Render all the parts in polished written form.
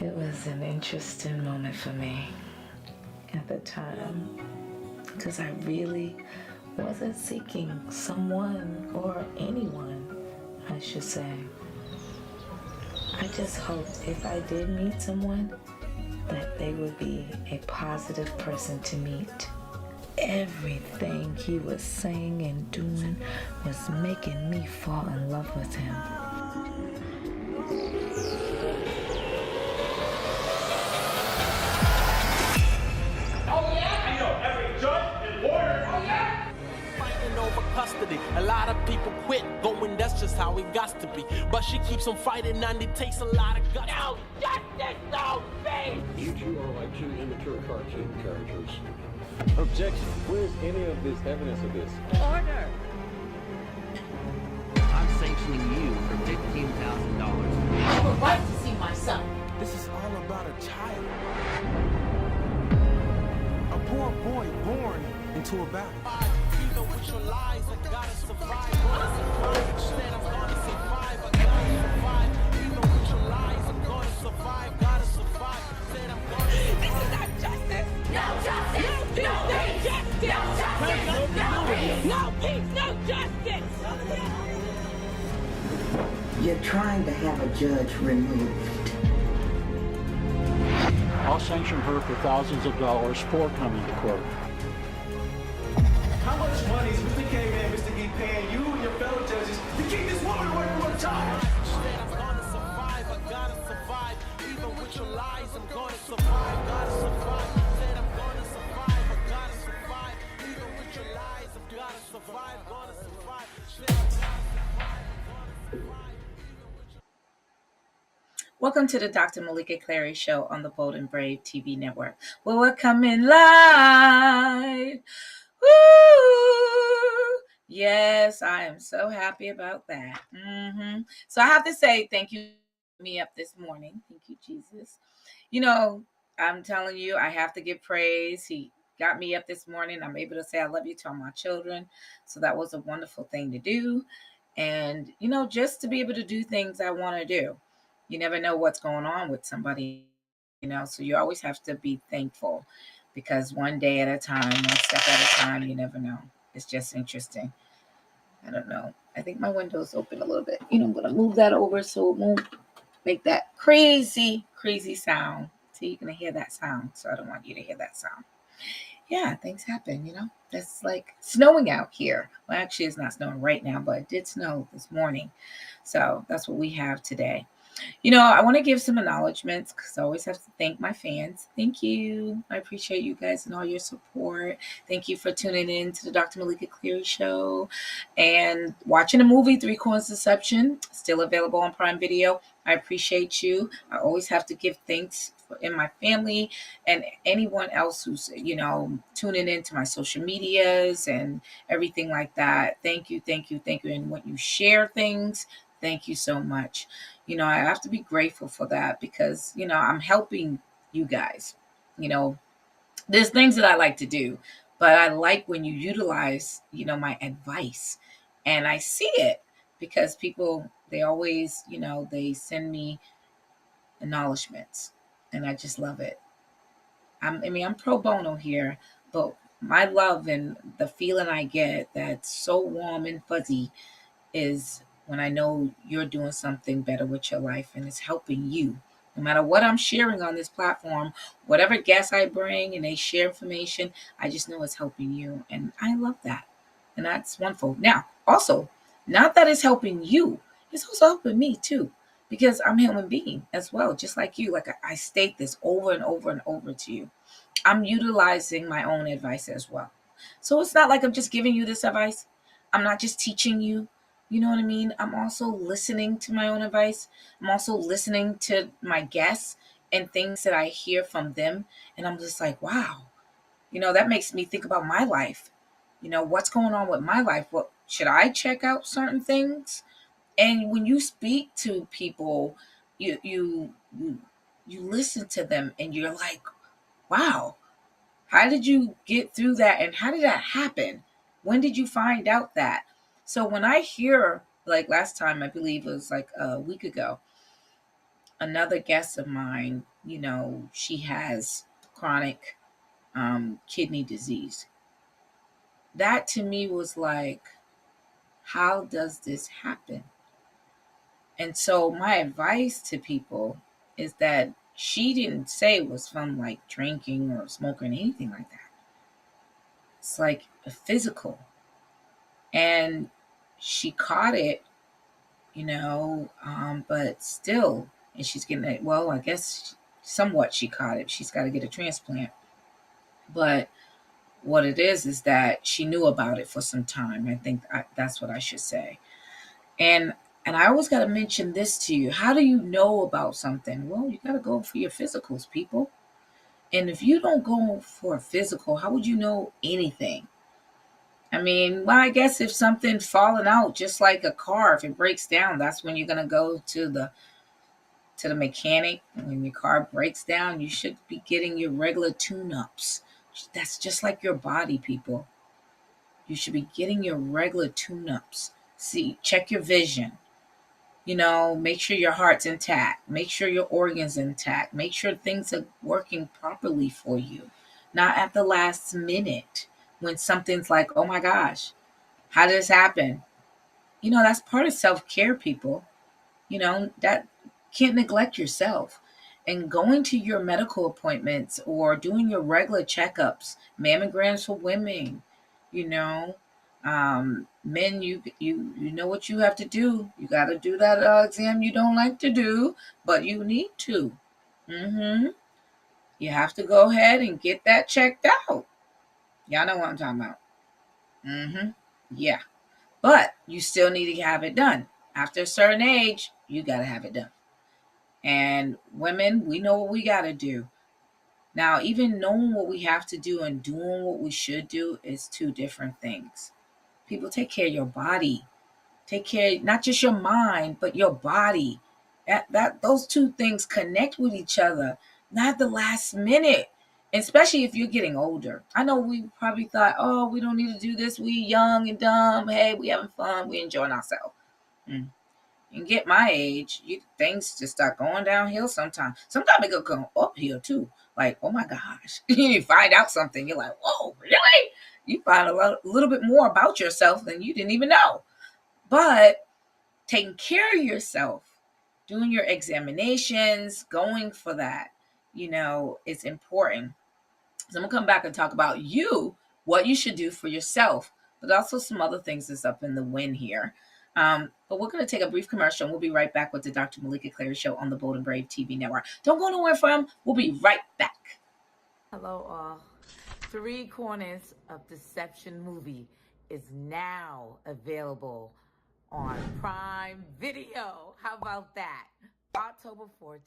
It was an interesting moment for me at the time because I really wasn't seeking someone or anyone, I should say. I just hoped if I did meet someone that they would be a positive person to meet. Everything he was saying and doing was making me fall in love with him. Over custody. A lot of people quit going, that's just how it got to be. But she keeps on fighting and it takes a lot of guts. No justice, no peace! You two are like two immature cartoon characters. Objection. Where's any of this evidence of this? Order! I'm sanctioning you for $15,000. I have a right to see my son. This is all about a child. A poor boy born into a battle. Even with your lies, I gotta survive. Said I'm gonna survive, I gotta survive. Even with your lies, I'm gonna survive, gotta survive. Said I'm gonna survive. This is not justice! No justice! No justice! No peace! No justice! You're trying to have a judge removed. I'll sanction her for thousands of dollars for coming to court. How much money is Mr. K and Mr. E paying you and your fellow judges to keep this woman away from her child? Said I'm gonna survive, I gotta survive. Even with your lies, I'm gonna survive, gotta survive. Said I'm gonna survive, I gotta survive. Even with your lies, I've gotta survive, gonna survive. Said I'm gonna survive, gonna survive. Welcome to the Dr. Meleeka Clary Show on the Bold and Brave TV network, where we're coming live. Woo! Yes, I am so happy about that. So I have to say thank you for me up this morning. Thank you, Jesus. You know, I'm telling you, I have to give praise. He got me up this morning. I'm able to say I love you to all my children. So that was a wonderful thing to do. And, you know, just to be able to do things I want to do. You never know what's going on with somebody, so you always have to be thankful because one day at a time, one step at a time, you never know. It's just interesting. I don't know. I think my window's open a little bit. I'm going to move that over so it won't make that crazy, crazy sound. So you're going to hear that sound. So I don't want you to hear that sound. Yeah, things happen, It's like snowing out here. Well, actually, it's not snowing right now, but it did snow this morning. So that's what we have today. I want to give some acknowledgments because I always have to thank my fans. Thank you. I appreciate you guys and all your support. Thank you for tuning in to the Dr. Meleeka Clary Show and watching the movie 3 Coins Deception, still available on Prime Video. I appreciate you. I always have to give thanks in my family and anyone else who's, tuning into my social medias and everything like that. Thank you, thank you, thank you. And when you share things, thank you so much. I have to be grateful for that because, I'm helping you guys. There's things that I like to do, but I like when you utilize, my advice. And I see it because people, they always, they send me acknowledgments and I just love it. I'm pro bono here, but my love and the feeling I get that's so warm and fuzzy is when I know you're doing something better with your life and it's helping you. No matter what I'm sharing on this platform, whatever guests I bring and they share information, I just know it's helping you. And I love that. And that's wonderful. Now, also, not that it's helping you, it's also helping me too, because I'm a human being as well, just like you. Like I state this over and over and over to you. I'm utilizing my own advice as well. So it's not like I'm just giving you this advice. I'm not just teaching you. You know what I mean? I'm also listening to my own advice. I'm also listening to my guests and things that I hear from them. And I'm just like, wow, that makes me think about my life. What's going on with my life? What should I check out certain things? And when you speak to people, you listen to them and you're like, wow, how did you get through that? And how did that happen? When did you find out that? So when I hear, like last time, I believe it was like a week ago, another guest of mine, she has chronic kidney disease. That to me was like, how does this happen? And so my advice to people is that she didn't say it was from like drinking or smoking or anything like that. It's like a physical. And she caught it, but still, and she's getting it. Well, I guess somewhat she caught it. She's got to get a transplant. But what it is that she knew about it for some time. I think that's what I should say. And I always got to mention this to you. How do you know about something? Well, you got to go for your physicals, people. And if you don't go for a physical, how would you know anything? I mean, well, I guess if something's falling out, just like a car, if it breaks down, that's when you're gonna go to the mechanic. When your car breaks down, you should be getting your regular tune-ups. That's just like your body, people. You should be getting your regular tune-ups. See, check your vision. Make sure your heart's intact. Make sure your organs intact. Make sure things are working properly for you. Not at the last minute when something's like, oh my gosh, how did this happen? That's part of self-care, people. That can't neglect yourself. And going to your medical appointments or doing your regular checkups, mammograms for women, you know, men, you know what you have to do. You got to do that exam you don't like to do, but you need to. You have to go ahead and get that checked out. Y'all know what I'm talking about. Yeah. But you still need to have it done. After a certain age, you got to have it done. And women, we know what we got to do. Now, even knowing what we have to do and doing what we should do is two different things. People, take care of your body. Take care, not just your mind, but your body. That those two things connect with each other, not the last minute. Especially if you're getting older. I know we probably thought, oh, we don't need to do this. We young and dumb. Hey, we having fun. We enjoying ourselves. And get my age, things just start going downhill sometimes. Sometimes it go uphill too. Like, oh my gosh. You find out something. You're like, whoa, really? You find a little bit more about yourself than you didn't even know. But taking care of yourself, doing your examinations, going for that, it's important. So I'm going to come back and talk about what you should do for yourself, but also some other things that's up in the wind here. But we're going to take a brief commercial and we'll be right back with the Dr. Meleeka Clary Show on the Bold and Brave TV network. Don't go nowhere from. We'll be right back. Hello, all. Three Corners of Deception movie is now available on Prime Video. How about that? October 14,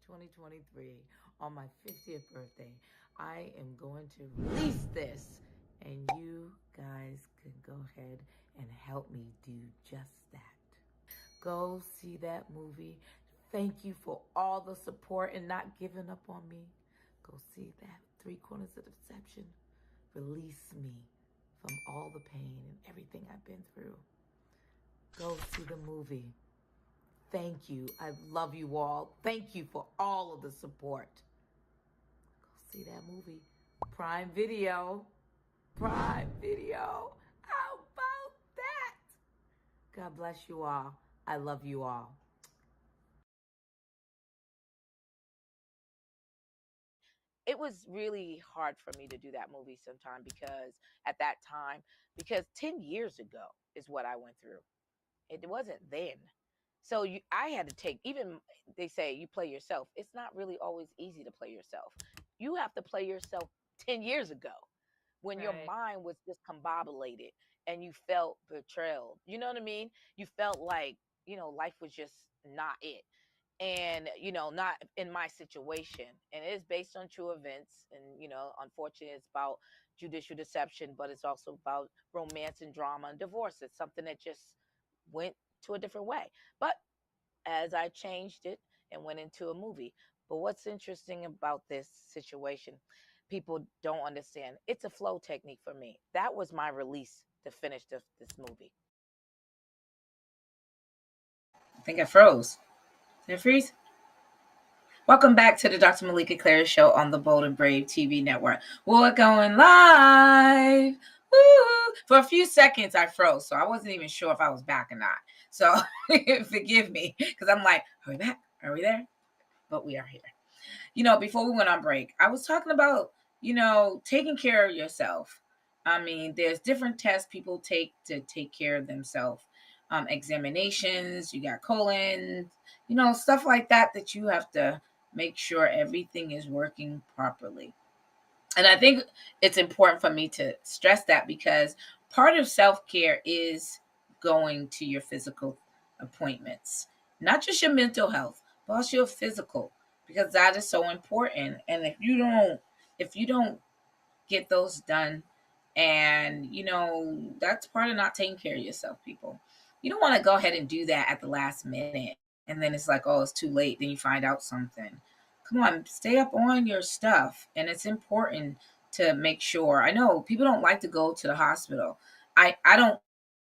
2023, on my 50th birthday, I am going to release this, and you guys can go ahead and help me do just that. Go see that movie. Thank you for all the support and not giving up on me. Go see that. Three Corners of Deception. Release me from all the pain and everything I've been through. Go see the movie. Thank you. I love you all. Thank you for all of the support. Go see that movie. Prime Video. Prime Video. How about that? God bless you all. I love you all. It was really hard for me to do that movie sometime because 10 years ago is what I went through. It wasn't then. So I had to take, even they say you play yourself. It's not really always easy to play yourself. You have to play yourself 10 years ago when your mind was discombobulated and you felt betrayed. You know what I mean? You felt like, life was just not it. And, not in my situation. And it is based on true events. And, unfortunately, it's about judicial deception, but it's also about romance and drama and divorce. It's something that just went to a different way. But as I changed it and went into a movie. But what's interesting about this situation, people don't understand. It's a flow technique for me. That was my release to finish this movie. I think I froze. Did I freeze? Welcome back to the Dr. Meleeka Clary Show on the Bold and Brave TV network. We're going live. Woo! For a few seconds, I froze, so I wasn't even sure if I was back or not. So forgive me, because I'm like, are we back? Are we there? But we are here. Before we went on break, I was talking about, taking care of yourself. I mean, there's different tests people take to take care of themselves. Examinations, you got colon, stuff like that you have to make sure everything is working properly. And I think it's important for me to stress that because part of self-care is going to your physical appointments, not just your mental health, but also your physical, because that is so important. And if you don't get those done, and that's part of not taking care of yourself, people. You don't want to go ahead and do that at the last minute, and then it's like, oh, it's too late, then you find out something. Come on, stay up on your stuff. And it's important to make sure. I know people don't like to go to the hospital. I don't,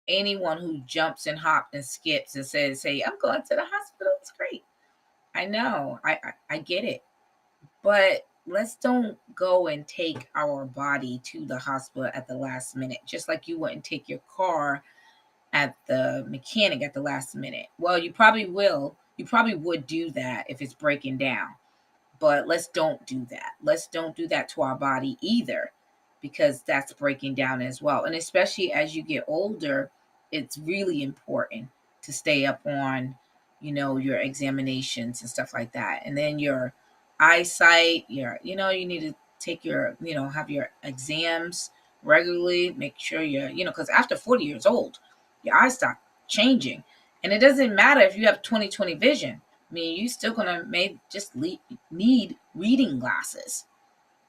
anyone who jumps and hops and skips and says, hey, I'm going to the hospital, it's great. I know, I get it, but let's don't go and take our body to the hospital at the last minute, just like you wouldn't take your car at the mechanic at the last minute. Well, you probably will. You probably would do that if it's breaking down. But let's don't do that. Let's don't do that to our body either, because that's breaking down as well. And especially as you get older, it's really important to stay up on, your examinations and stuff like that. And then your eyesight, you need to take your, have your exams regularly. Make sure because after 40 years old, your eyes start changing. And it doesn't matter if you have 20/20 vision. I mean, you still gonna need reading glasses.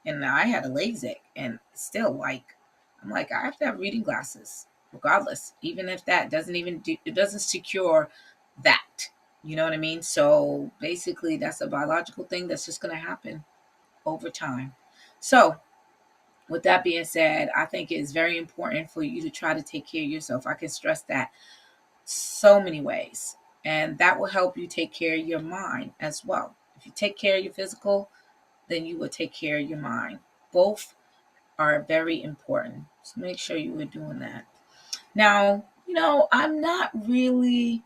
And I had a LASIK, and still, I'm like, I have to have reading glasses, regardless. Even if that doesn't it doesn't secure that. You know what I mean? So basically, that's a biological thing that's just gonna happen over time. So with that being said, I think it's very important for you to try to take care of yourself. I can stress that so many ways. And that will help you take care of your mind as well. If you take care of your physical, then you will take care of your mind. Both are very important. So make sure you are doing that. Now, I'm not really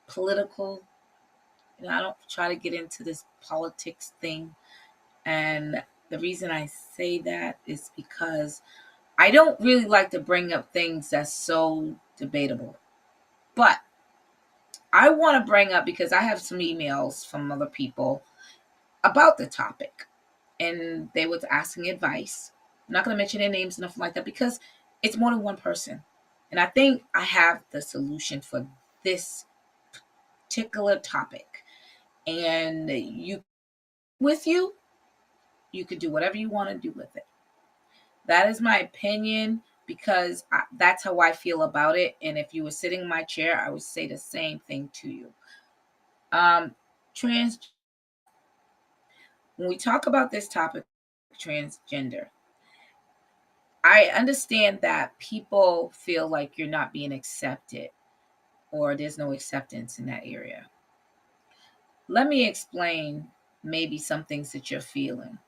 political. I don't try to get into this politics thing. And the reason I say that is because I don't really like to bring up things that's so debatable. But I want to bring up, because I have some emails from other people about the topic, and they was asking advice. I'm not going to mention their names, nothing like that, because it's more than one person. And I think I have the solution for this particular topic. And you could do whatever you want to do with it. That is my opinion, because that's how I feel about it. And if you were sitting in my chair, I would say the same thing to you. Trans When we talk about this topic, transgender, I understand that people feel like you're not being accepted, or there's no acceptance in that area. Let me explain maybe some things that you're feeling.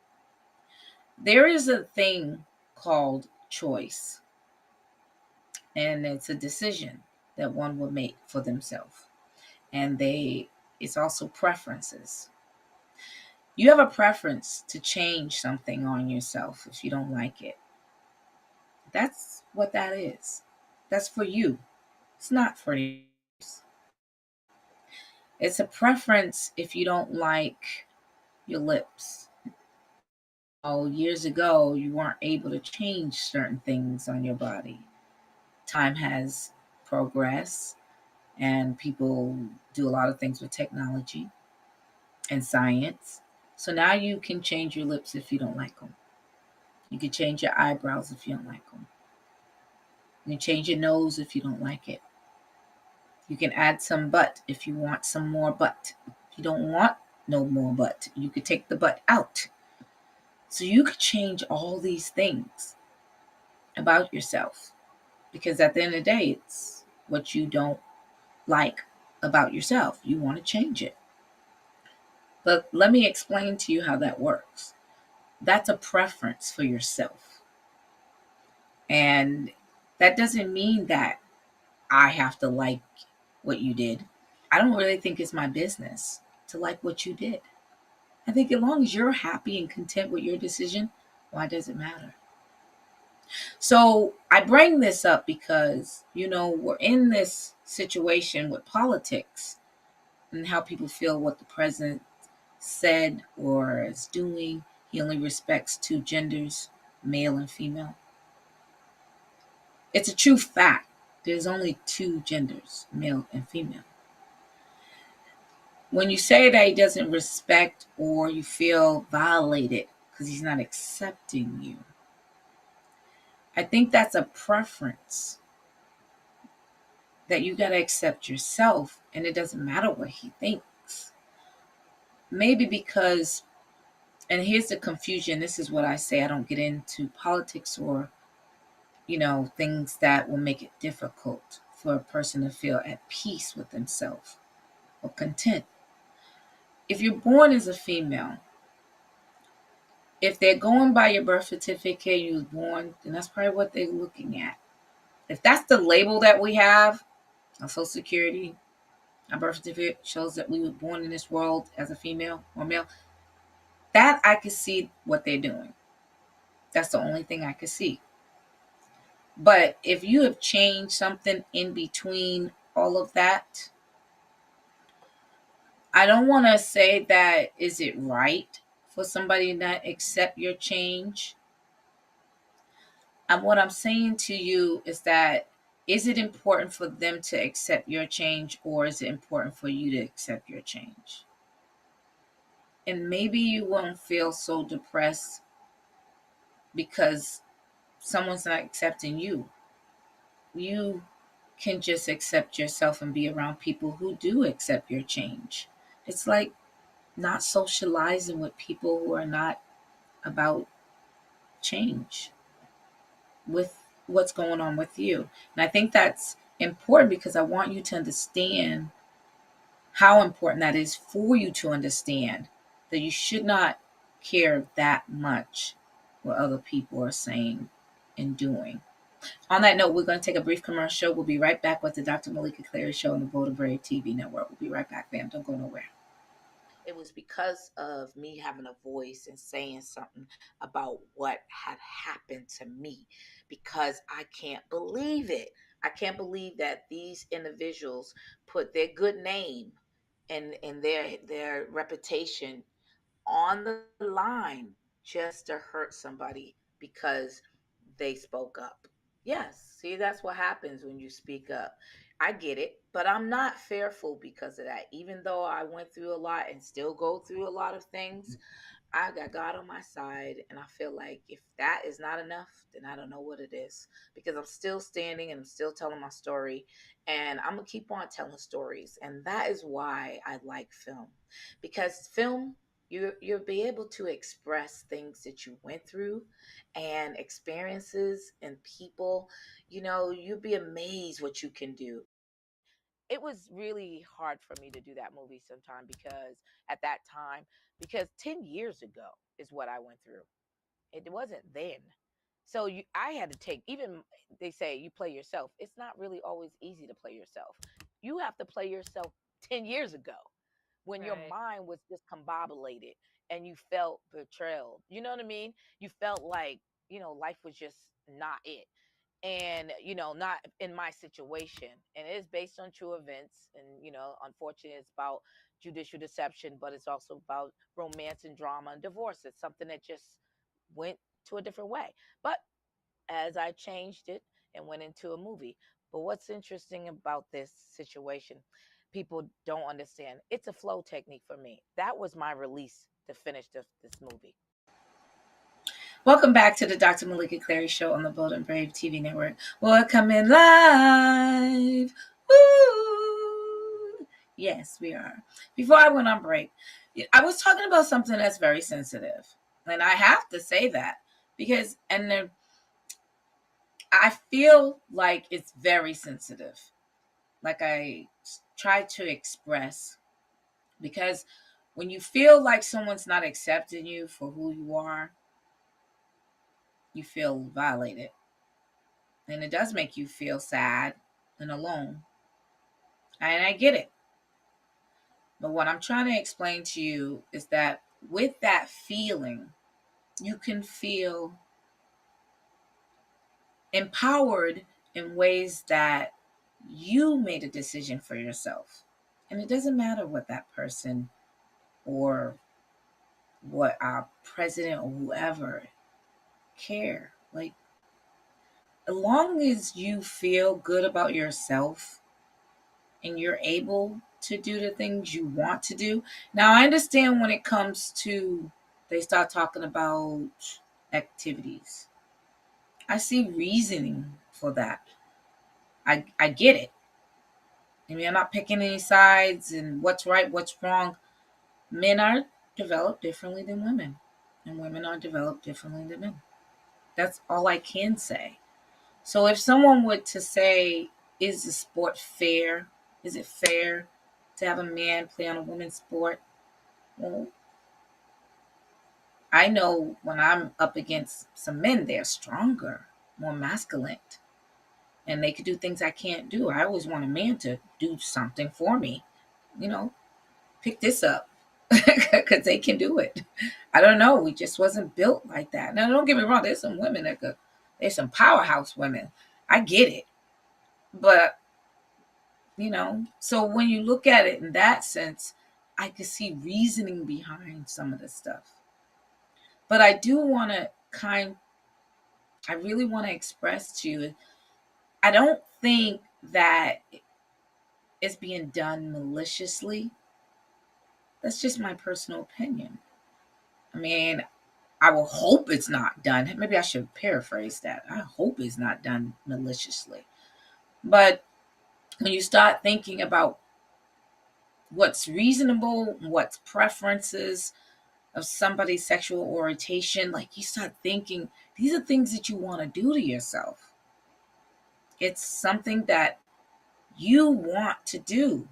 There is a thing called choice, and it's a decision that one will make for themselves. And it's also preferences. You have a preference to change something on yourself if you don't like it. That's what that is. That's for you. It's not for others. It's a preference if you don't like your lips. Oh, years ago, you weren't able to change certain things on your body. Time has progressed, and people do a lot of things with technology and science. So now you can change your lips if you don't like them. You can change your eyebrows if you don't like them. You can change your nose if you don't like it. You can add some butt if you want some more butt. If you don't want no more butt, you could take the butt out. So you could change all these things about yourself, because at the end of the day, it's what you don't like about yourself. You want to change it. But let me explain to you how that works. That's a preference for yourself. And that doesn't mean that I have to like what you did. I don't really think it's my business to like what you did. I think as long as you're happy and content with your decision, why does it matter? So I bring this up because, we're in this situation with politics and how people feel what the president said or is doing. He only respects two genders, male and female. It's a true fact. There's only two genders, male and female. When you say that he doesn't respect or you feel violated because he's not accepting you, I think that's a preference that you got to accept yourself, and it doesn't matter what he thinks. Maybe because, and here's the confusion, this is what I say, I don't get into politics or, things that will make it difficult for a person to feel at peace with themselves or content. If you're born as a female, if they're going by your birth certificate, you was born, then that's probably what they're looking at. If that's the label that we have on Social Security, our birth certificate shows that we were born in this world as a female or male, that I can see what they're doing. That's the only thing I can see. But if you have changed something in between all of that, I don't want to say that is it right for somebody to not accept your change. And what I'm saying to you is that is it important for them to accept your change or is it important for you to accept your change? And maybe you won't feel so depressed because someone's not accepting you. You can just accept yourself and be around people who do accept your change. It's like not socializing with people who are not about change with what's going on with you. And I think that's important because I want you to understand how important that is for you to understand that you should not care that much what other people are saying and doing. On that note, we're going to take a brief commercial. We'll be right back with the Dr. Meleeka Clary Show on the Bold and Brave TV network. We'll be right back, fam. Don't go nowhere. It was because of me having a voice and saying something about what had happened to me because I can't believe it. I can't believe that these individuals put their good name and their reputation on the line just to hurt somebody because they spoke up. Yes, see, that's what happens when you speak up. I get it, but I'm not fearful because of that. Even though I went through a lot and still go through a lot of things, I got God on my side, and I feel like if that is not enough, then I don't know what it is. Because I'm still standing and I'm still telling my story, and I'm gonna keep on telling stories, and that is why I like film. Because film, you'll be able to express things that you went through, and experiences and people. You'd be amazed what you can do. It was really hard for me to do that movie sometime because at that time, because 10 years ago is what I went through. It wasn't then. So I had to take, even they say you play yourself. It's not really always easy to play yourself. You have to play yourself 10 years ago when your mind was discombobulated and you felt betrayal. You know what I mean? You felt like, life was just not it and not in my situation, and it is based on true events, and unfortunately it's about judicial deception, but it's also about romance and drama and divorce. It's something that just went to a different way, but as I changed it and went into a movie. But what's interesting about this situation, people don't understand, it's a flow technique for me. That was my release to finish this movie. Welcome back to the Dr. Meleeka Clary Show on the Bold and Brave TV network. We're coming live. Woo! Yes, we are. Before I went on break, I was talking about something that's very sensitive. And I have to say that because, I feel like it's very sensitive. Like I tried to express, because when you feel like someone's not accepting you for who you are, you feel violated. And it does make you feel sad and alone. And I get it. But what I'm trying to explain to you is that with that feeling, you can feel empowered in ways that you made a decision for yourself. And it doesn't matter what that person or what our president or whoever care. Like, as long as you feel good about yourself and you're able to do the things you want to do. Now, I understand when it comes to, they start talking about activities. I see reasoning for that. I get it. I mean, I'm not picking any sides and what's right, what's wrong. Men are developed differently than women, and women are developed differently than men. That's all I can say. So if someone were to say, is the sport fair? Is it fair to have a man play on a women's sport? Well, I know when I'm up against some men, they're stronger, more masculine, and they could do things I can't do. I always want a man to do something for me. You know, pick this up because they can do it. I don't know. We just wasn't built like that. Now, don't get me wrong. There's some women that could, there's some powerhouse women. I get it. But, so when you look at it in that sense, I can see reasoning behind some of this stuff. But I do want to I really want to express to you, I don't think that it's being done maliciously. That's just my personal opinion. I mean, I will hope it's not done. Maybe I should paraphrase that. I hope it's not done maliciously. But when you start thinking about what's reasonable, what's preferences of somebody's sexual orientation, like you start thinking, these are things that you want to do to yourself. It's something that you want to do.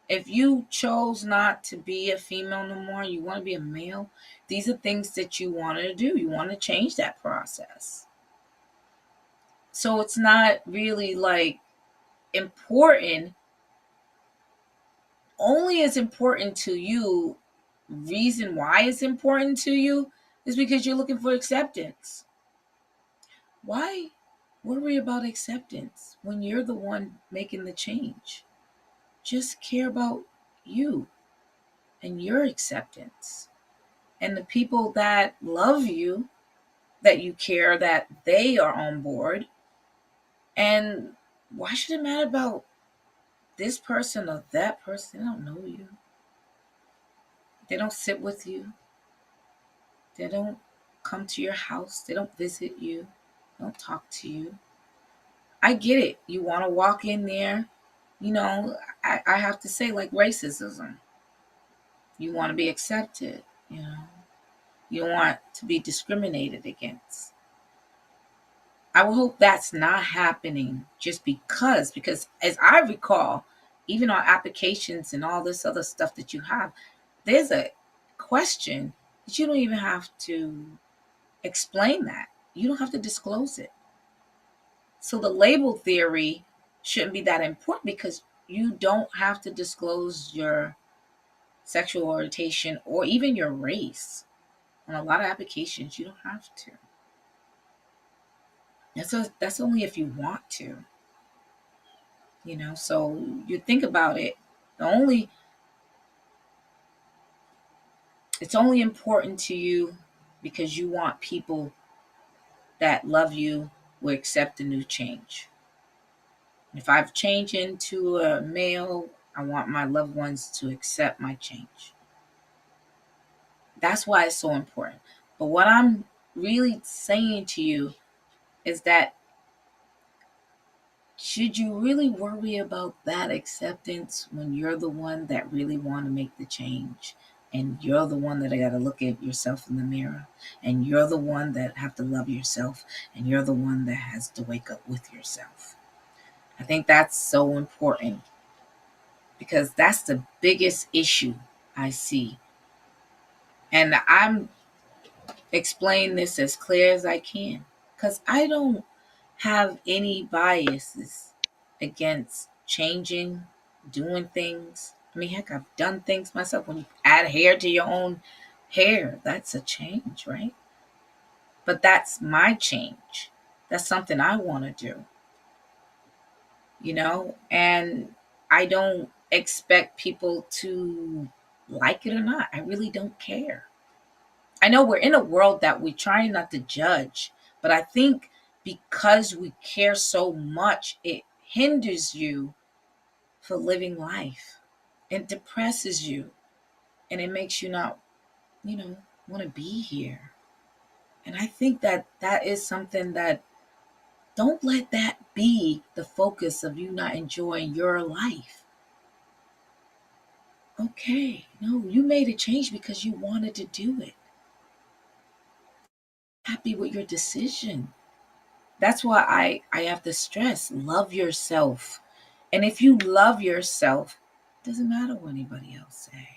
If you chose not to be a female no more, you want to be a male, these are things that you want to do. You want to change that process. So it's not really like important, only as important to you. Reason why it's important to you is because you're looking for acceptance. Why worry about acceptance when you're the one making the change? Just care about you and your acceptance. And the people that love you, that you care, that they are on board. And why should it matter about this person or that person? They don't know you. They don't sit with you. They don't come to your house. They don't visit you. They don't talk to you. I get it. You want to walk in there. I have to say, like racism. You want to be accepted. You don't want to be discriminated against. I will hope that's not happening just because as I recall, even on applications and all this other stuff that you have, there's a question that you don't even have to explain that. You don't have to disclose it. So the label theory shouldn't be that important because you don't have to disclose your sexual orientation or even your race. On a lot of applications, you don't have to. That's only if you want to. So you think about it, it's only important to you because you want people that love you will accept the new change. If I've changed into a male, I want my loved ones to accept my change. That's why it's so important. But what I'm really saying to you is that should you really worry about that acceptance when you're the one that really want to make the change, and you're the one that got to look at yourself in the mirror, and you're the one that have to love yourself, and you're the one that has to wake up with yourself? I think that's so important because that's the biggest issue I see. And I'm explaining this as clear as I can because I don't have any biases against changing, doing things. I mean, heck, I've done things myself. When you add hair to your own hair, that's a change, right? But that's my change. That's something I want to do, and I don't expect people to like it or not. I really don't care. I know we're in a world that we try not to judge, but I think because we care so much, it hinders you for living life. It depresses you and it makes you not, you know, want to be here. And I think that that is something that don't let that be the focus of you not enjoying your life. Okay, no, you made a change because you wanted to do it. Happy with your decision. That's why I have to stress love yourself. And if you love yourself, it doesn't matter what anybody else say.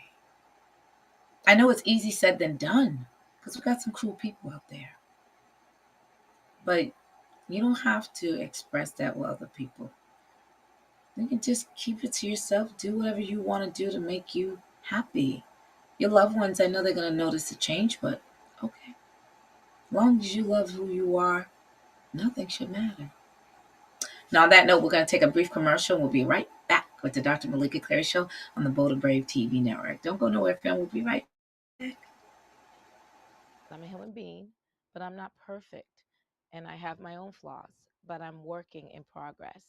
I know it's easy said than done because we got some cruel people out there. But you don't have to express that with other people. You can just keep it to yourself. Do whatever you want to do to make you happy. Your loved ones, I know they're going to notice a change, but okay. As long as you love who you are, nothing should matter. Now, on that note, we're going to take a brief commercial. We'll be right back with the Dr. Meleeka Clary Show on the Bold and Brave TV network. Don't go nowhere, fam. We'll be right back. I'm a human being, but I'm not perfect. And I have my own flaws, but I'm working in progress.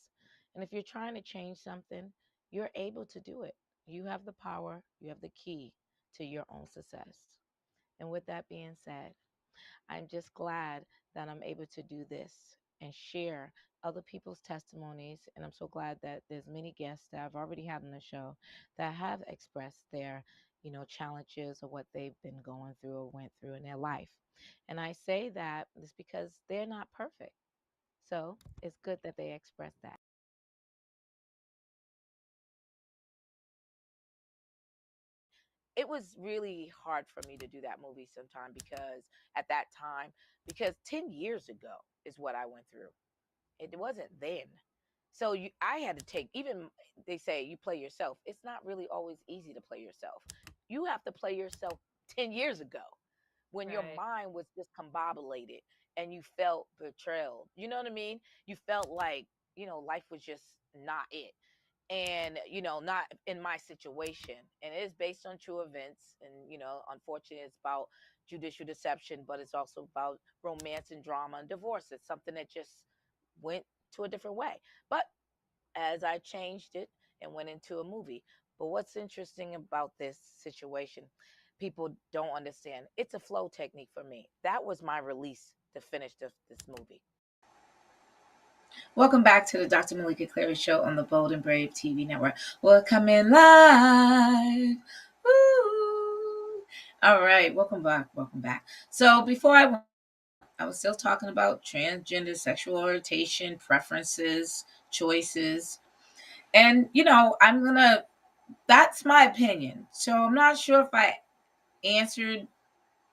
And if you're trying to change something, you're able to do it. You have the power, you have the key to your own success. And with that being said, I'm just glad that I'm able to do this and share other people's testimonies. And I'm so glad that there's many guests that I've already had on the show that have expressed their, challenges or what they've been going through or went through in their life. And I say that is because they're not perfect. So it's good that they express that. It was really hard for me to do that movie sometime because at that time, because 10 years ago is what I went through. It wasn't then. So I had to take, even they say you play yourself. It's not really always easy to play yourself. You have to play yourself 10 years ago when your Right. mind was discombobulated and you felt betrayal. You know what I mean? You felt like, life was just not it. And, not in my situation. And it is based on true events. And, unfortunately, it's about judicial deception, but it's also about romance and drama and divorce. It's something that just went to a different way. But as I changed it and went into a movie. But what's interesting about this situation, people don't understand. It's a flow technique for me. That was my release to finish this movie. Welcome back to the Dr. Meleeka Clary Show on the Bold and Brave TV network. We're coming live. Woo! All right, welcome back. Welcome back. So before I was still talking about transgender sexual orientation, preferences, choices. And, that's my opinion. So I'm not sure if I answered,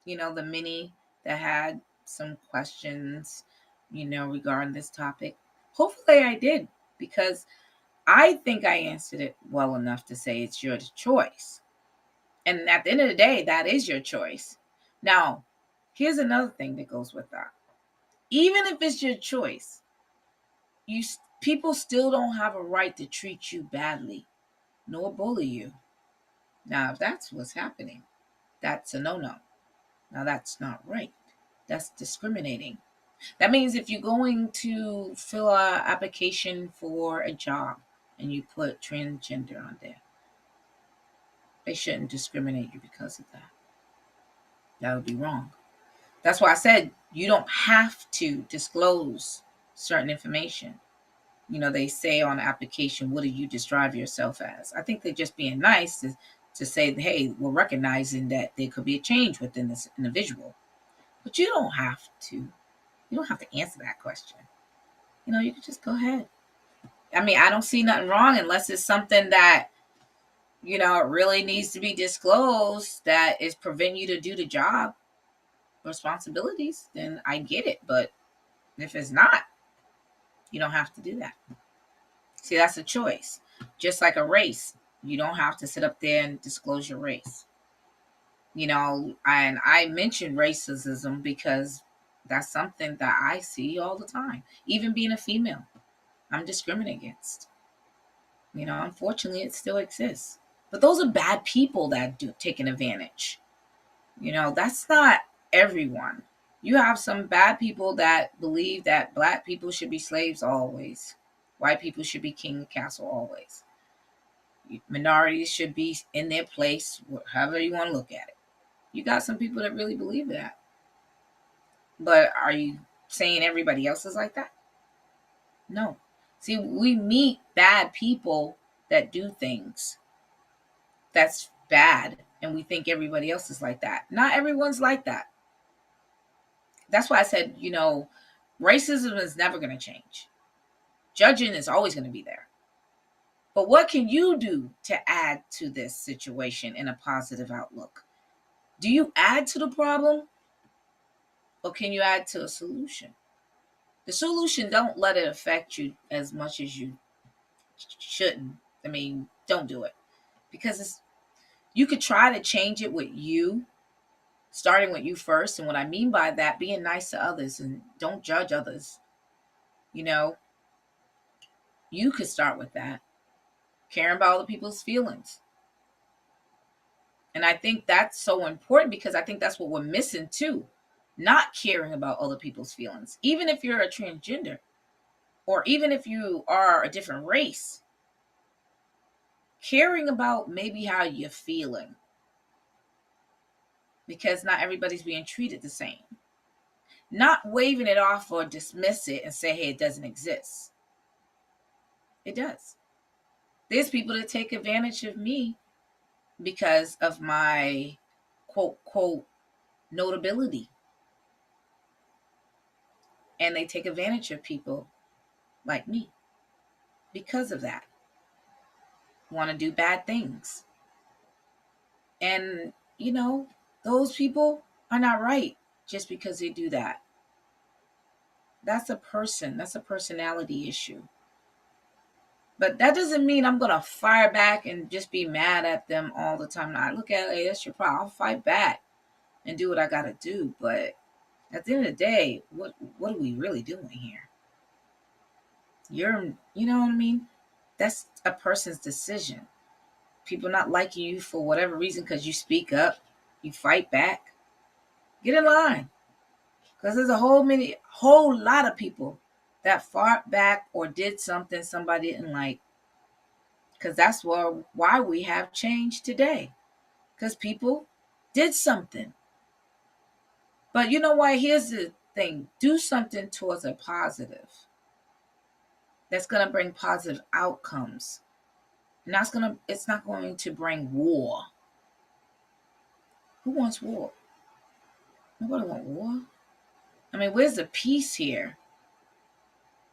the many that had some questions, regarding this topic. Hopefully I did, because I think I answered it well enough to say it's your choice. And at the end of the day, that is your choice. Now, here's another thing that goes with that. Even if it's your choice, people still don't have a right to treat you badly nor bully you. Now, if that's what's happening, that's a no-no. Now, that's not right. That's discriminating. That means if you're going to fill an application for a job and you put transgender on there, they shouldn't discriminate you because of that. That would be wrong. That's why I said you don't have to disclose certain information. They say on the application, what do you describe yourself as? I think they're just being nice to say, hey, we're recognizing that there could be a change within this individual. But you don't have to. You don't have to answer that question. You can just go ahead. I mean, I don't see nothing wrong unless it's something that it really needs to be disclosed that is preventing you to do the job responsibilities, then I get it. But if it's not, you don't have to do that. See, that's a choice. Just like a race, you don't have to sit up there and disclose your race. And I mentioned racism because that's something that I see all the time. Even being a female, I'm discriminated against. Unfortunately, it still exists. But those are bad people that do take an advantage. That's not everyone. You have some bad people that believe that black people should be slaves always. White people should be king of castle always. Minorities should be in their place, however you want to look at it. You got some people that really believe that. But are you saying everybody else is like that? No. See, we meet bad people that do things that's bad, and we think everybody else is like that. Not everyone's like that. That's why I said, racism is never going to change. Judging is always going to be there. But what can you do to add to this situation in a positive outlook? Do you add to the problem, or can you add to a solution? The solution, don't let it affect you as much as you shouldn't. Don't do it. Because you could try to change it with you, starting with you first. And what I mean by that, being nice to others and don't judge others. You could start with that. Caring about other people's feelings. And I think that's so important because I think that's what we're missing too. Not caring about other people's feelings. Even if you're a transgender or even if you are a different race, caring about maybe how you're feeling. Because not everybody's being treated the same. Not waving it off or dismiss it and say, hey, it doesn't exist. It does. There's people that take advantage of me because of my quote, quote, notability. And they take advantage of people like me because of that. Want to do bad things. And, those people are not right just because they do that. That's a person. That's a personality issue. But that doesn't mean I'm going to fire back and just be mad at them all the time. I look at it, hey, that's your problem. I'll fight back and do what I got to do. But at the end of the day, what are we really doing here? You know what I mean? That's a person's decision. People not liking you for whatever reason because you speak up, you fight back. Get in line. Because there's a whole lot of people that fought back or did something somebody didn't like. Because that's why we have change today. Because people did something. But you know what? Here's the thing. Do something towards a positive. That's going to bring positive outcomes. And it's not going to bring war. Who wants war? Nobody wants war. Where's the peace here?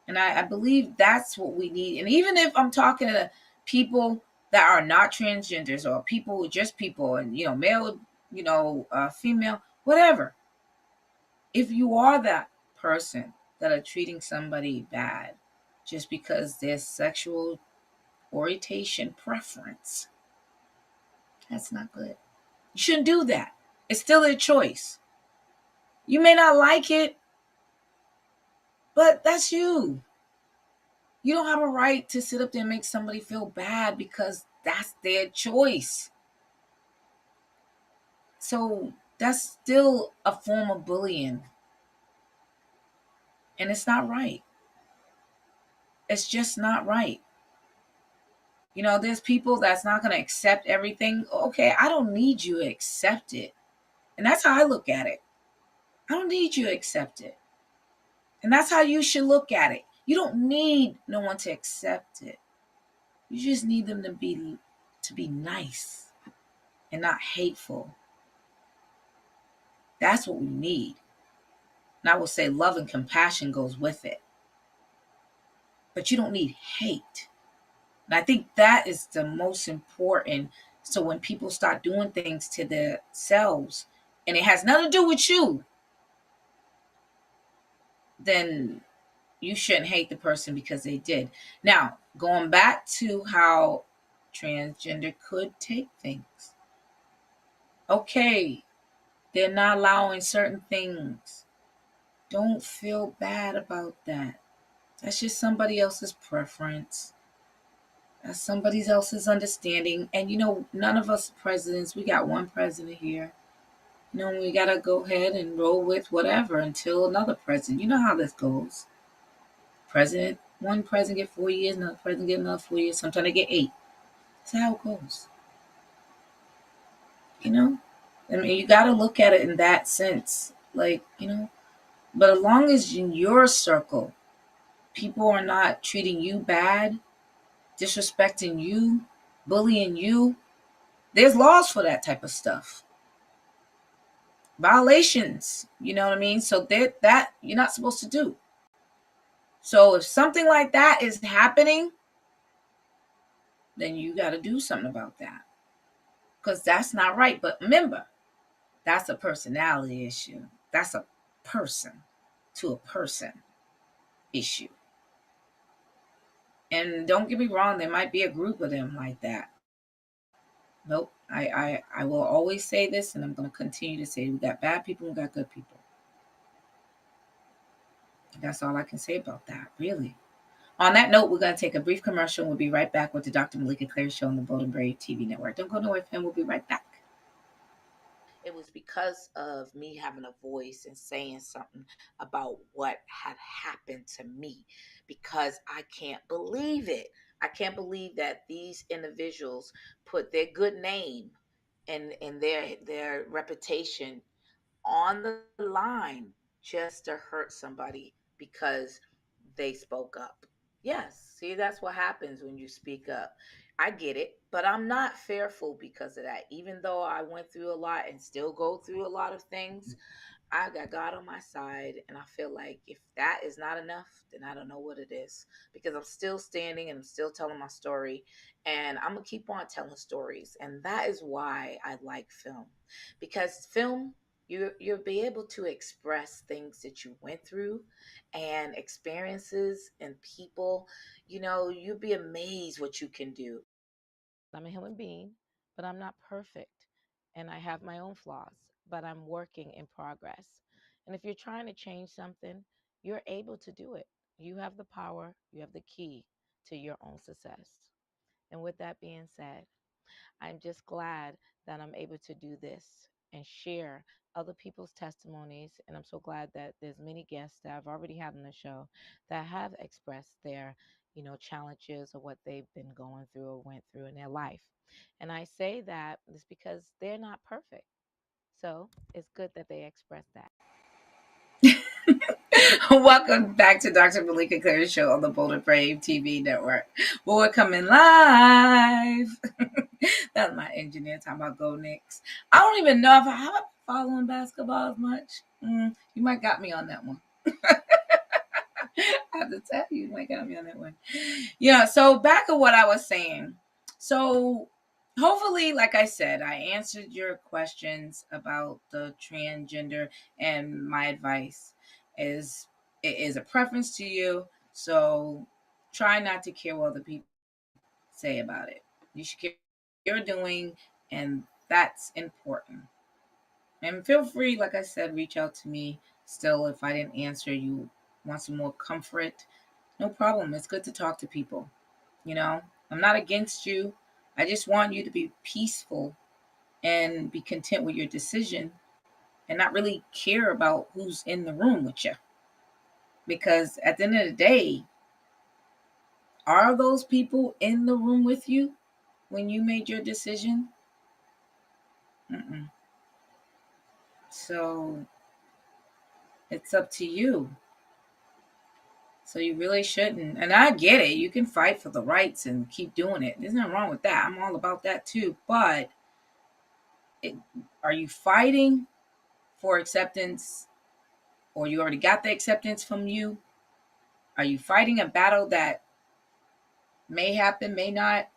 And I believe that's what we need. And even if I'm talking to people that are not transgenders or people, just people, and, male, female, whatever. If you are that person that are treating somebody bad just because their sexual orientation preference, that's not good. You shouldn't do that. It's still a choice. You may not like it, but that's you. You don't have a right to sit up there and make somebody feel bad because that's their choice. So that's still a form of bullying. And it's not right. It's just not right. There's people that's not going to accept everything. Okay, I don't need you to accept it. And that's how I look at it. I don't need you to accept it. And that's how you should look at it. You don't need no one to accept it. You just need them to be nice and not hateful. That's what we need. And I will say love and compassion goes with it. But you don't need hate. And I think that is the most important. So when people start doing things to themselves and it has nothing to do with you, then you shouldn't hate the person because they did. Now, going back to how transgender could take things. Okay, they're not allowing certain things. Don't feel bad about that. That's just somebody else's preference. That's somebody else's understanding. And none of us presidents, we got one president here. We gotta go ahead and roll with whatever until another president. You know how this goes. One president get 4 years, another president get another 4 years. Sometimes they get 8. That's how it goes. You know, I mean, you gotta look at it in that sense. But as long as in your circle, people are not treating you bad, disrespecting you, bullying you, there's laws for that type of stuff. Violations, you know what I mean? So that you're not supposed to do. So if something like that is happening, then you got to do something about that because that's not right. But remember, that's a personality issue. That's a person to a person issue. And don't get me wrong, there might be a group of them like that. Nope. I will always say this, and I'm going to continue to say we got bad people and we got good people. That's all I can say about that, really. On that note, we're going to take a brief commercial and we'll be right back with the Dr. Meleeka Clary Show on the Bold and Brave TV network. Don't go nowhere, fam. We'll be right back. It was because of me having a voice and saying something about what had happened to me because I can't believe it. I can't believe that these individuals put their good name and their reputation on the line just to hurt somebody because they spoke up. Yes, see, that's what happens when you speak up. I get it, but I'm not fearful because of that. Even though I went through a lot and still go through a lot of things, I got God on my side, and I feel like if that is not enough, then I don't know what it is. Because I'm still standing and I'm still telling my story, and I'm gonna keep on telling stories, and that is why I like film. Because film, you'll be able to express things that you went through, and experiences and people. You'll be amazed what you can do. I'm a human being, but I'm not perfect. And I have my own flaws, but I'm working in progress. And if you're trying to change something, you're able to do it. You have the power, you have the key to your own success. And with that being said, I'm just glad that I'm able to do this and share other people's testimonies. And I'm so glad that there's many guests that I've already had on the show that have expressed their, challenges or what they've been going through or went through in their life. And I say that is because they're not perfect. So it's good that they express that. Welcome back to Dr. Meleeka Clary Show on the Bold and Brave TV network. Well, we're coming live. That's my engineer talking about Go Knicks. I don't even know if I have been following basketball as much. You might got me on that one. I have to tell you, might got me on that one. Yeah, so back to what I was saying. So hopefully, like I said, I answered your questions about the transgender, and my advice is it is a preference to you. So try not to care what other people say about it. You should care what you're doing, and that's important. And feel free, like I said, reach out to me still if I didn't answer you. Want some more comfort? No problem. It's good to talk to people. I'm not against you. I just want you to be peaceful and be content with your decision and not really care about who's in the room with you. Because at the end of the day, are those people in the room with you when you made your decision? Mm-mm. So it's up to you. So you really shouldn't. And I get it. You can fight for the rights and keep doing it. There's nothing wrong with that. I'm all about that too. But it, are you fighting for acceptance, or you already got the acceptance from you? Are you fighting a battle that May happen, may not.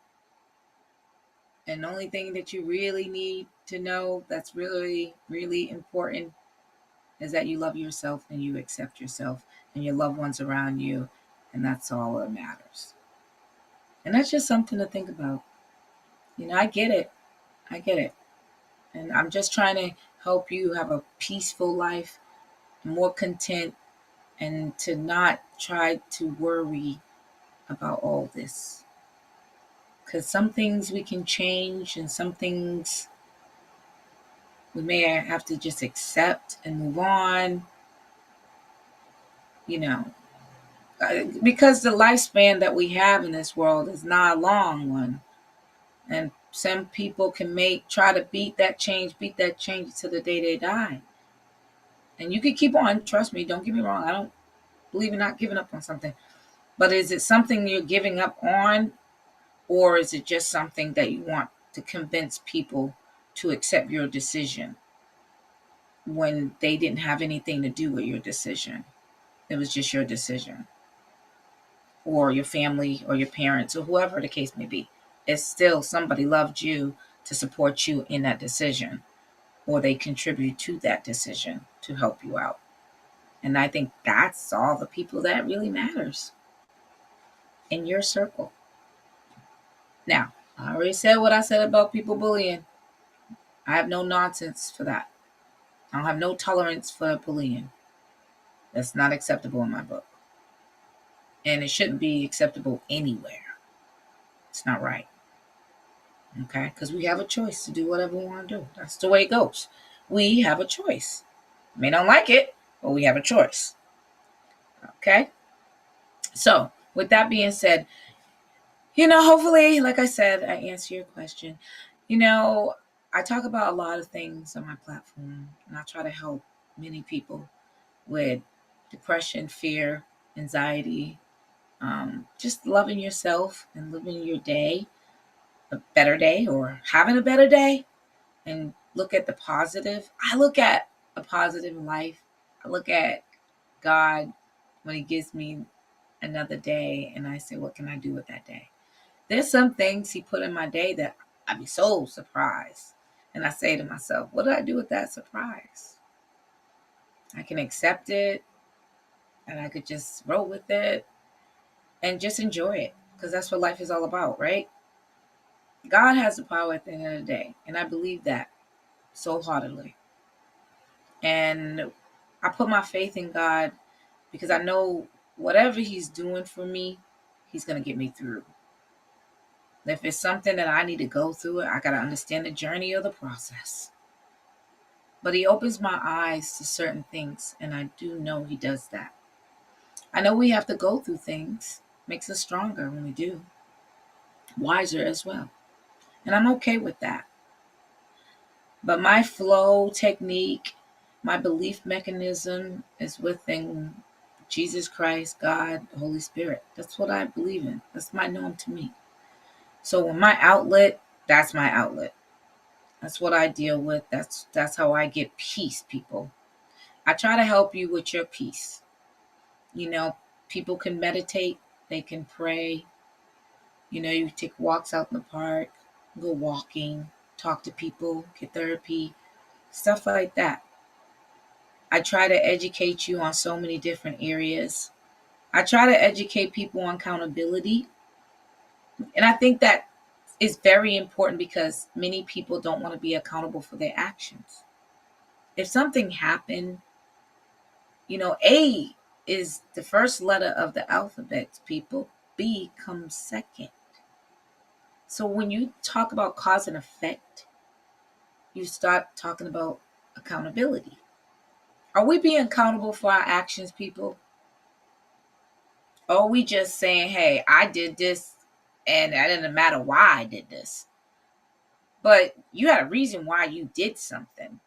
And the only thing that you really need to know that's really, really important is that you love yourself and you accept yourself and your loved ones around you. And that's all that matters. And that's just something to think about. I get it. I get it. And I'm just trying to help you have a peaceful life, more content, and to not try to worry about all this. Because some things we can change, and some things we may have to just accept and move on, you know, because the lifespan that we have in this world is not a long one. And some people can try to beat that change to the day they die. And you can keep on, trust me, don't get me wrong. I don't believe in not giving up on something. But is it something you're giving up on, or is it just something that you want to convince people to accept your decision when they didn't have anything to do with your decision? It was just your decision, or your family, or your parents, or whoever the case may be. It's still somebody loved you to support you in that decision, or they contribute to that decision to help you out. And I think that's all the people that really matters in your circle. Now, I already said what I said about people bullying. I have no nonsense for that. I don't have no tolerance for bullying. That's not acceptable in my book. And it shouldn't be acceptable anywhere. It's not right. Okay? Because we have a choice to do whatever we want to do. That's the way it goes. We have a choice. May not like it, but we have a choice. Okay? So, with that being said, hopefully, like I said, I answer your question. I talk about a lot of things on my platform, and I try to help many people with depression, fear, anxiety, just loving yourself and living your day a better day, or having a better day, and look at the positive. I look at a positive life. I look at God when He gives me another day, and I say, what can I do with that day? There's some things He put in my day that I'd be so surprised. And I say to myself, what do I do with that surprise? I can accept it, and I could just roll with it and just enjoy it, because that's what life is all about, right? God has the power at the end of the day, and I believe that so heartily. And I put my faith in God because I know whatever He's doing for me, He's going to get me through. If it's something that I need to go through, I got to understand the journey of the process. But He opens my eyes to certain things, and I do know He does that. I know we have to go through things. Makes us stronger when we do. Wiser as well. And I'm okay with that. But my flow technique, my belief mechanism is within Jesus Christ, God, the Holy Spirit. That's what I believe in. That's my known to me. So when my outlet, that's my outlet. That's what I deal with. That's how I get peace, people. I try to help you with your peace. People can meditate, they can pray. You take walks out in the park, go walking, talk to people, get therapy, stuff like that. I try to educate you on so many different areas. I try to educate people on accountability. And I think that is very important because many people don't want to be accountable for their actions. If something happened, A is the first letter of the alphabet, people. B comes second. So when you talk about cause and effect, you start talking about accountability. Are we being accountable for our actions, people? Or are we just saying, hey, I did this and it didn't matter why I did this? But you had a reason why you did something.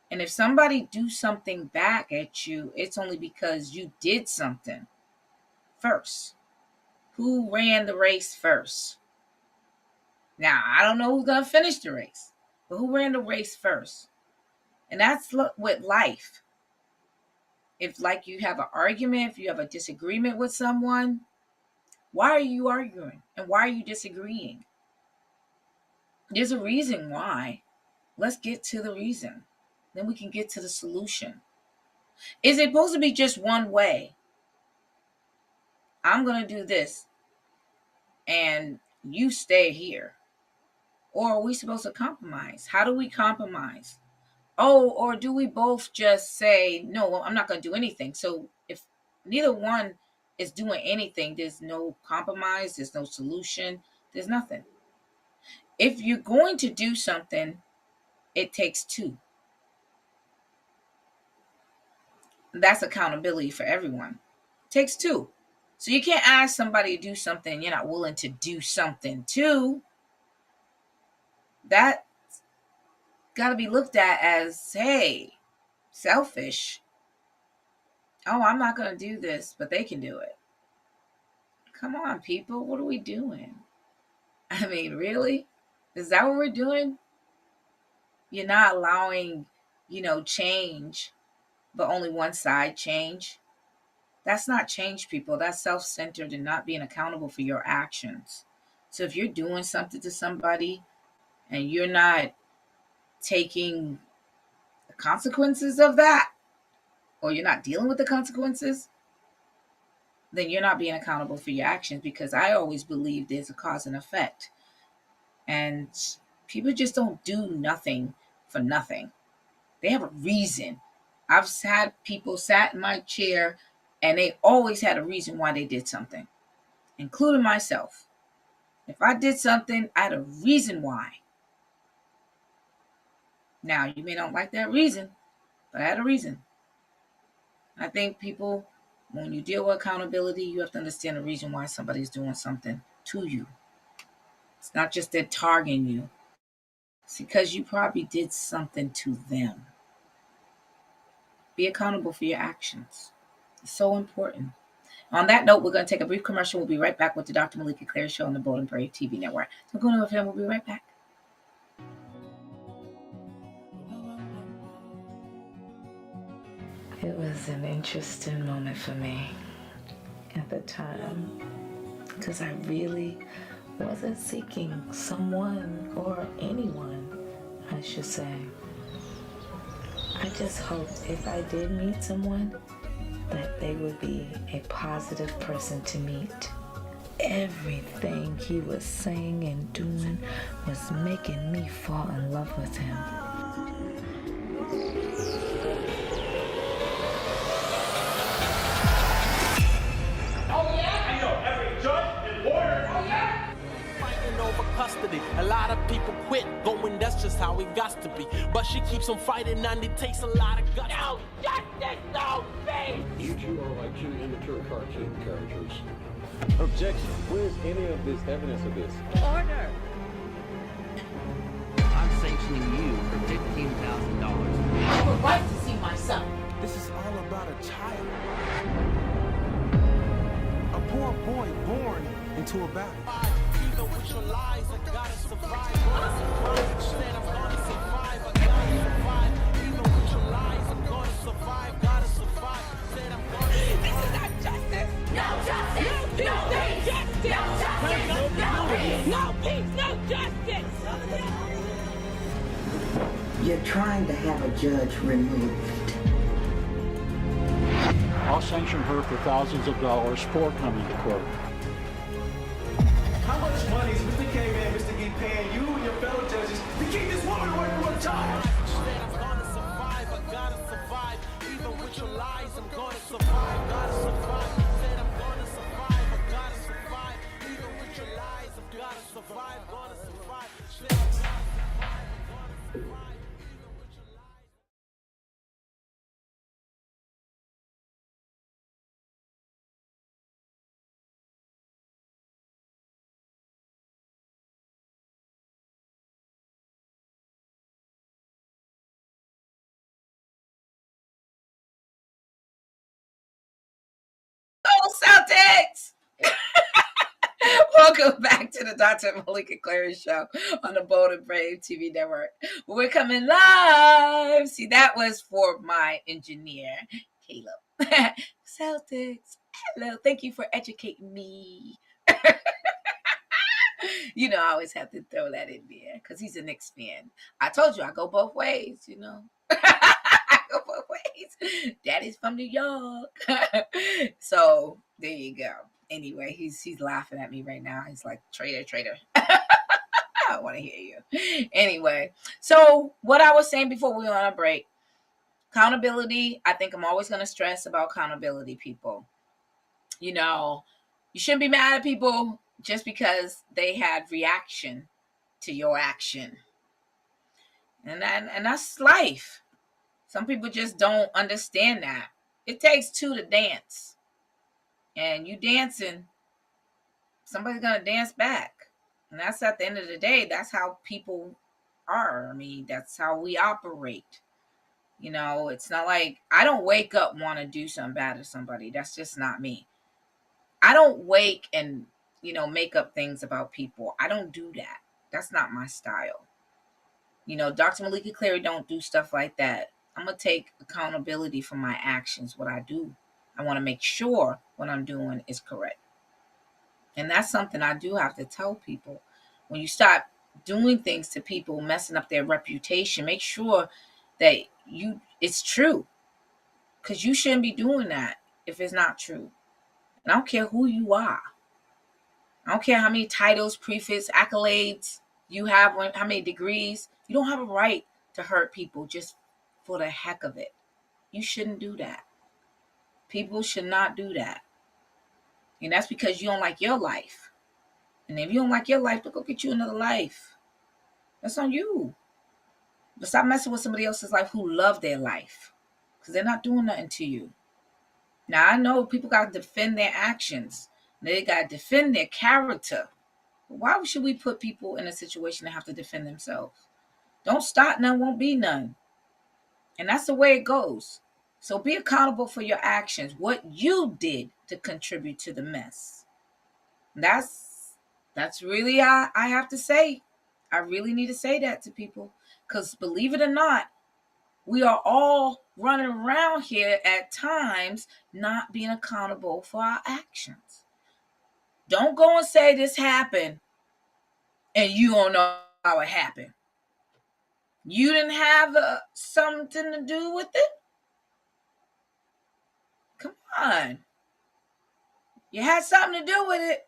And if somebody do something back at you, it's only because you did something first. Who ran the race first? Now, I don't know who's going to finish the race, but who ran the race first? And that's with life. If like you have an argument, if you have a disagreement with someone, Why are you arguing? And why are you disagreeing? There's a reason why. Let's get to the reason. Then we can get to the solution. Is it supposed to be just one way? I'm going to do this and you stay here. Or are we supposed to compromise? How do we compromise? Oh, or do we both just say, no, well, I'm not going to do anything? So if neither one is doing anything, there's no compromise, there's no solution, there's nothing. If you're going to do something, it takes two. That's accountability for everyone. It takes two. So you can't ask somebody to do something you're not willing to do something too. That got to be looked at as, hey, selfish. Oh, I'm not going to do this, but they can do it. Come on, people. What are we doing? I mean, really? Is that what we're doing? You're not allowing, change, but only one side change. That's not change, people. That's self-centered and not being accountable for your actions. So if you're doing something to somebody and you're not taking the consequences of that, or you're not dealing with the consequences, then you're not being accountable for your actions, because I always believe there's a cause and effect. And people just don't do nothing for nothing. They have a reason. I've had people sat in my chair and they always had a reason why they did something, including myself. If I did something, I had a reason why. Now, you may not like that reason, but I had a reason. I think people, when you deal with accountability, you have to understand the reason why somebody's doing something to you. It's not just they're targeting you. It's because you probably did something to them. Be accountable for your actions. It's so important. On that note, we're going to take a brief commercial. We'll be right back with the Dr. Meleeka Clary Show on the Bold and Brave TV network. So go to FM. We'll be right back. It was an interesting moment for me at the time, because I really wasn't seeking someone, or anyone, I should say. I just hoped if I did meet someone, that they would be a positive person to meet. Everything he was saying and doing was making me fall in love with him. Custody. A lot of people quit going, that's just how it got to be. But she keeps on fighting and it takes a lot of guts. No justice, no peace! You two are like two immature cartoon characters. Objection. Where's any of this evidence of this? Order. I'm sanctioning you for $15,000. I have a right to see my son. This is all about a child. A poor boy born into a battle. Even with your lies, I gotta survive. Said I'm gonna survive, I gotta survive. Even with your lies, I'm gonna survive, gotta survive. Said I'm gonna survive. This is not justice! No justice! No peace! No justice! No peace! No justice! You're trying to have a judge removed. I'll sanction her for thousands of dollars for coming to court. How much money is Mr. K Man, Mr. G paying you and your fellow judges to keep this woman away from her child? Said I'm gonna survive, I gotta survive. Even with your lies, I'm gonna survive, gotta survive. Said I'm gonna survive, I gotta survive. Even with your lies, I've gotta survive, gonna survive. Said I'm gonna survive, I'm gonna survive. Even with your lies. Go Celtics! Welcome back to the Dr. Meleeka Clary Show on the Bold and Brave TV network. We're coming live. See, that was for my engineer, Caleb. Celtics, hello. Thank you for educating me. You know, I always have to throw that in there because he's a Knicks fan. I told you I go both ways, you know. I go both ways. Daddy's from New York. So there you go. Anyway, he's laughing at me right now. He's like, traitor. I don't want to hear you. Anyway, so what I was saying before we went on a break, accountability. I think I'm always going to stress about accountability, people. You know, you shouldn't be mad at people just because they had reaction to your action. And that's life. Some people just don't understand that. It takes two to dance. And you dancing, somebody's going to dance back. And that's at the end of the day, that's how people are. I mean, that's how we operate. You know, it's not like I don't wake up want to do something bad to somebody. That's just not me. I don't wake and, make up things about people. I don't do that. That's not my style. Dr. Meleeka Clary don't do stuff like that. I'm going to take accountability for my actions, what I do. I want to make sure what I'm doing is correct. And that's something I do have to tell people. When you start doing things to people, messing up their reputation, make sure that it's true. Because you shouldn't be doing that if it's not true. And I don't care who you are. I don't care how many titles, prefix, accolades you have, how many degrees. You don't have a right to hurt people just for the heck of it. You shouldn't do that. People should not do that. And that's because you don't like your life. And if you don't like your life, then go get you another life. That's on you. But stop messing with somebody else's life who love their life. Because they're not doing nothing to you. Now, I know people got to defend their actions. They got to defend their character. But why should we put people in a situation to have to defend themselves? Don't start none, won't be none. And that's the way it goes. So be accountable for your actions, what you did to contribute to the mess. That's really I have to say. I really need to say that to people. Because believe it or not, we are all running around here at times not being accountable for our actions. Don't go and say this happened and you don't know how it happened. You didn't have something to do with it? Come on. You had something to do with it.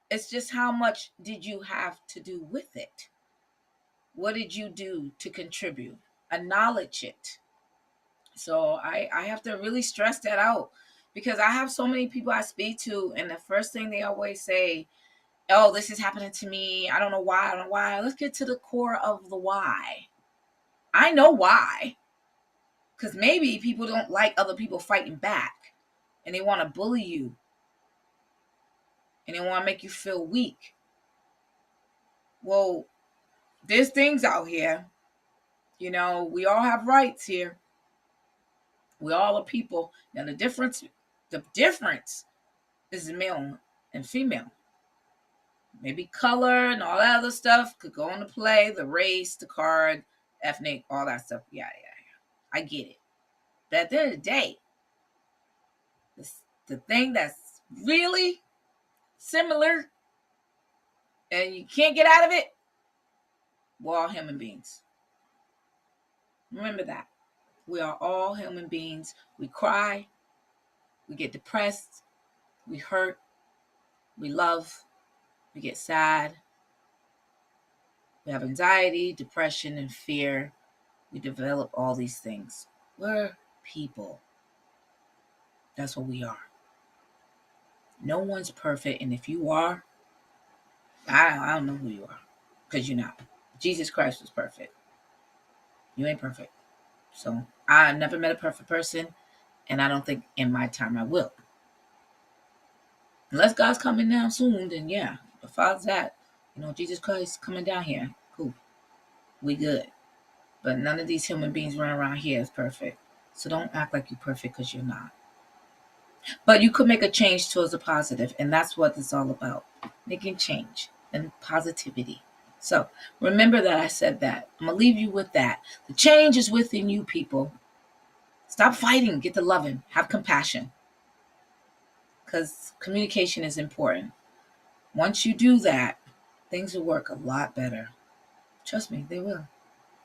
It's just how much did you have to do with it? What did you do to contribute? Acknowledge it. So I have to really stress that out because I have so many people I speak to, and the first thing they always say, oh, this is happening to me. I don't know why. Let's get to the core of the why. I know why. Because maybe people don't like other people fighting back, and they want to bully you, and they want to make you feel weak. Well, there's things out here. We all have rights here. We all are people. Now the difference is male and female. Maybe color and all that other stuff could go into play. The race, the card, ethnic, all that stuff. Yeah. I get it. But at the end of the day, the thing that's really similar and you can't get out of it, we're all human beings. Remember that. We are all human beings. We cry. We get depressed. We hurt. We love. We get sad. We have anxiety, depression, and fear. We develop all these things. We're people. That's what we are. No one's perfect. And if you are, I don't know who you are. Because you're not. Jesus Christ was perfect. You ain't perfect. So I never met a perfect person. And I don't think in my time I will. Unless God's coming down soon, then yeah. Besides that, Jesus Christ coming down here. Cool. We good. But none of these human beings running around here is perfect. So don't act like you're perfect because you're not. But you could make a change towards the positive, and that's what it's all about. Making change and positivity. So remember that I said that. I'm going to leave you with that. The change is within you, people. Stop fighting. Get to loving. Have compassion. because communication is important. Once you do that, things will work a lot better. Trust me, they will.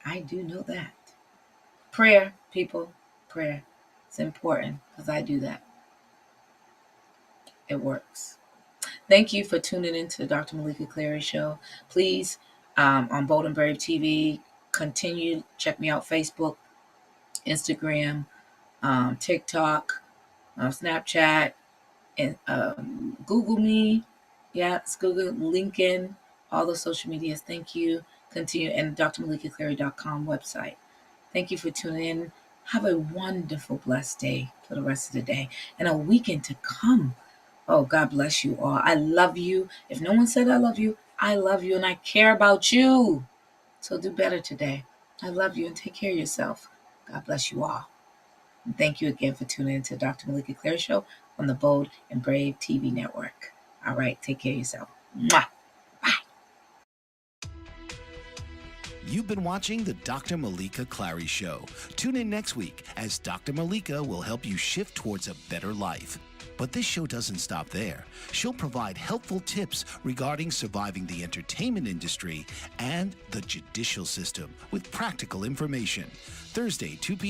I do know that. Prayer, people, prayer. It's important because I do that. It works. Thank you for tuning into the Dr. Meleeka Clary Show. Please, on Bold and Brave TV, continue. Check me out, Facebook, Instagram, TikTok, Snapchat, and Google me. Yeah, it's Google, LinkedIn, all the social medias. Thank you. Continue, and drmeleekaclary.com website. Thank you for tuning in. Have a wonderful, blessed day for the rest of the day and a weekend to come. Oh, God bless you all. I love you. If no one said I love you and I care about you. So do better today. I love you and take care of yourself. God bless you all. And thank you again for tuning in to Dr. Meleeka Clary Show on the Bold and Brave TV network. All right, take care of yourself. Mwah. You've been watching the Dr. Meleeka Clary Show. Tune in next week as Dr. Meleeka will help you shift towards a better life. But this show doesn't stop there. She'll provide helpful tips regarding surviving the entertainment industry and the judicial system with practical information. Thursday, 2 p.m.